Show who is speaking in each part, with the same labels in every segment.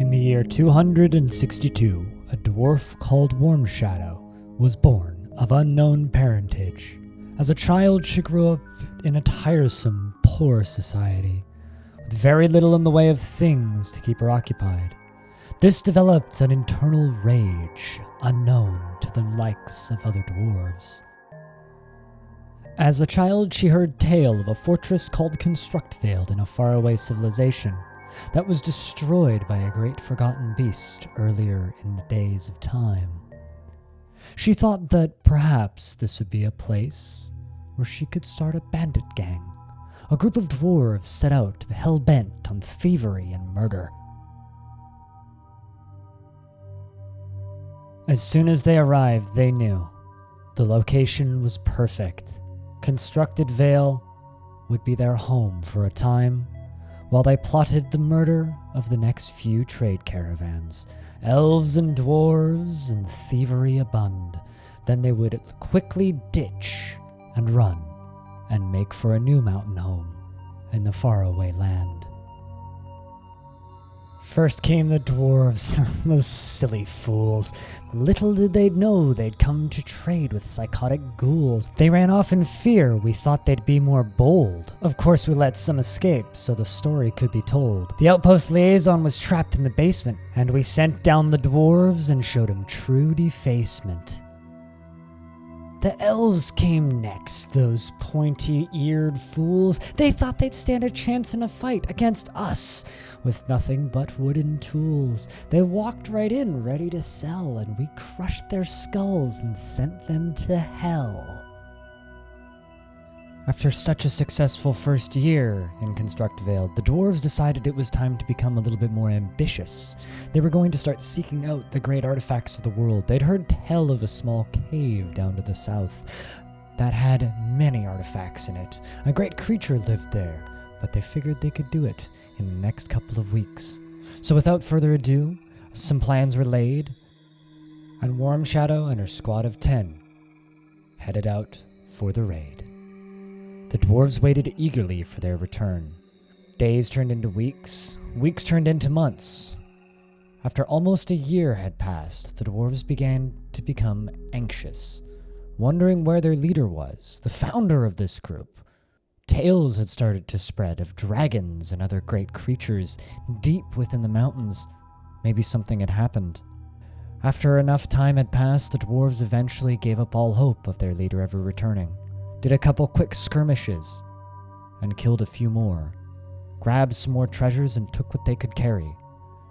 Speaker 1: In the year 262, a dwarf called Warmshadow was born of unknown parentage. As a child, she grew up in a tiresome, poor society, with very little in the way of things to keep her occupied. This developed an internal rage unknown to the likes of other dwarves. As a child, she heard tale of a fortress called Kruggsmash in a faraway civilization that was destroyed by a great forgotten beast earlier in the days of time. She thought that perhaps this would be a place where she could start a bandit gang, a group of dwarves set out hell-bent on thievery and murder. As soon as they arrived, they knew the location was perfect. Constructed Vale would be their home for a time, while they plotted the murder of the next few trade caravans. Elves and dwarves and thievery abund. Then they would quickly ditch and run and make for a new mountain home in the faraway land. First came the dwarves, those silly fools. Little did they know they'd come to trade with psychotic ghouls. They ran off in fear. We thought they'd be more bold. Of course, we let some escape so the story could be told. The outpost liaison was trapped in the basement, and we sent down the dwarves and showed him true defacement. The elves came next, those pointy-eared fools. They thought they'd stand a chance in a fight against us with nothing but wooden tools. They walked right in, ready to sell, and we crushed their skulls and sent them to hell. After such a successful first year in Kruggsmash, the dwarves decided it was time to become a little bit more ambitious. They were going to start seeking out the great artifacts of the world. They'd heard tell of a small cave down to the south that had many artifacts in it. A great creature lived there, but they figured they could do it in the next couple of weeks. So without further ado, some plans were laid, and Warmshadow and her squad of 10 headed out for the raid. The dwarves waited eagerly for their return. Days turned into weeks, weeks turned into months. After almost a year had passed, the dwarves began to become anxious, wondering where their leader was, the founder of this group. Tales had started to spread of dragons and other great creatures deep within the mountains. Maybe something had happened. After enough time had passed, the dwarves eventually gave up all hope of their leader ever returning. Did a couple quick skirmishes and killed a few more, grabbed some more treasures and took what they could carry.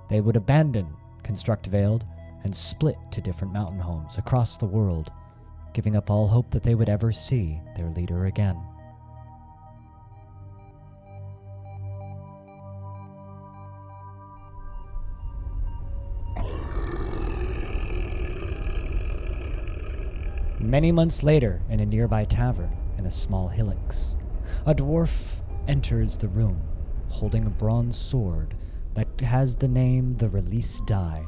Speaker 1: They would abandon Kruggsmash and split to different mountain homes across the world, giving up all hope that they would ever see their leader again. Many months later, in a nearby tavern in a small hillocks, a dwarf enters the room, holding a bronze sword that has the name the Release Die.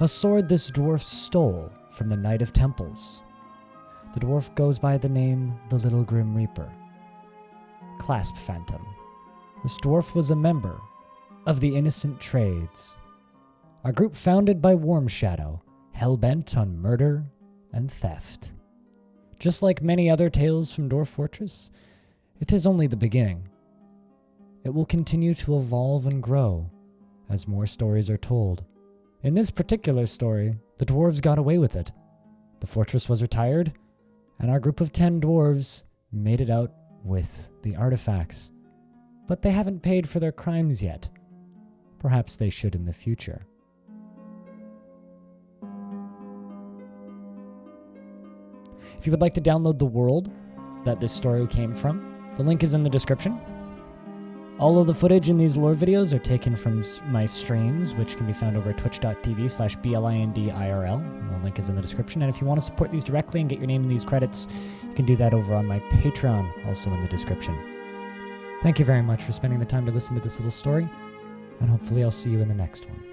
Speaker 1: A sword this dwarf stole from the Knight of Temples. The dwarf goes by the name the Little Grim Reaper. Clasp Phantom. This dwarf was a member of the Innocent Trades, a group founded by Warmshadow, hell-bent on murder and theft. Just like many other tales from Dwarf Fortress, it is only the beginning. It will continue to evolve and grow as more stories are told. In this particular story, the dwarves got away with it. The fortress was retired, and our group of 10 dwarves made it out with the artifacts. But they haven't paid for their crimes yet. Perhaps they should in the future. If you would like to download the world that this story came from, the link is in the description. All of the footage in these lore videos are taken from my streams, which can be found over at twitch.tv/BLINDIRL. The link is in the description. And if you want to support these directly and get your name in these credits, you can do that over on my Patreon, also in the description. Thank you very much for spending the time to listen to this little story, and hopefully I'll see you in the next one.